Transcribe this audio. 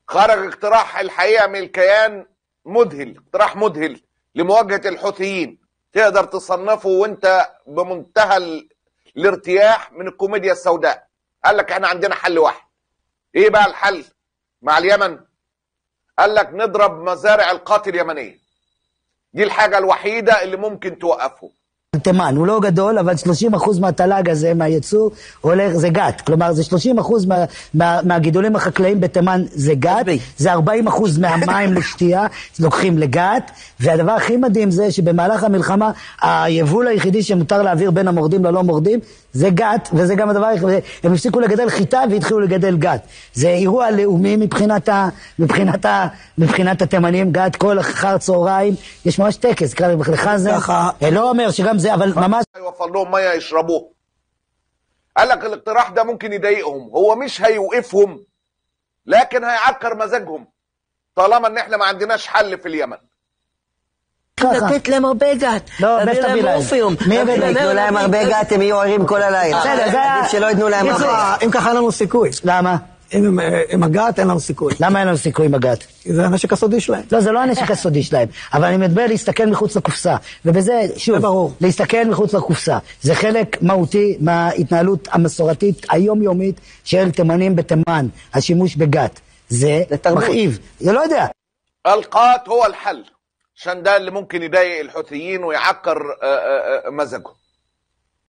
خرج اقتراح الحقيقة من الكيان مذهل، اقتراح مذهل لمواجهة الحوثيين، تقدر تصنفه وانت بمنتهى الارتياح من الكوميديا السوداء. قال لك احنا عندنا حل واحد. ايه بقى الحل مع اليمن؟ قال لك نضرب مزارع القاتل اليمنية، دي الحاجة الوحيدة اللي מומכן توقفه. תימן, הוא לא גדול, אבל 30% מהתל"ג הזה, מהייצור, הולך, זה גת. כלומר, זה 30% מהגידולים החקלאיים בתימן זה גת, זה 40% מהמים לשתייה, לוקחים לגת, והדבר הכי מדהים זה שבמהלך המלחמה, היבול היחידי שמותר להעביר בין המורדים ללא מורדים, זה גת, וזה גם הדבר, הם הפסיקו לגדל חיטה והתחילו לגדל גת. זה אירוע לאומי מבחינת התימנים, גת כל אחר צהריים, יש ממש טקס, לך זה, לא אומר שגם זה, אבל ממש يوفر لهم ميه يشربوه. قال لك الاقتراح ده ممكن يضايقهم، هو مش هيوقفهم لكن هيعكر مزاجهم طالما ان احنا ما عندناش حل في اليمن. לתת להם הרבה גת, להביא להם אופיום, יתנו להם הרבה גת, הם יהיו ערים כל הלילה. עדיף שלא יתנו להם הרבה. אם ככה אין לנו סיכוי. למה? עם הגת אין לנו סיכוי. למה אין לנו סיכוי עם הגת? זה הנשק הסודי שלהם. לא, זה לא הנשק הסודי שלהם, אבל אני מדבר להסתכל מחוץ לקופסה, ובזה, שוב, להסתכל מחוץ לקופסה, זה חלק מהותי מההתנהלות המסורתית היומיומית של תימנים בתימן, השימוש בגת, זה מכאיב, זה לא יודע. القات هو الحل عشان ده اللي ممكن يضايق الحوثيين ويعكر مزاجهم.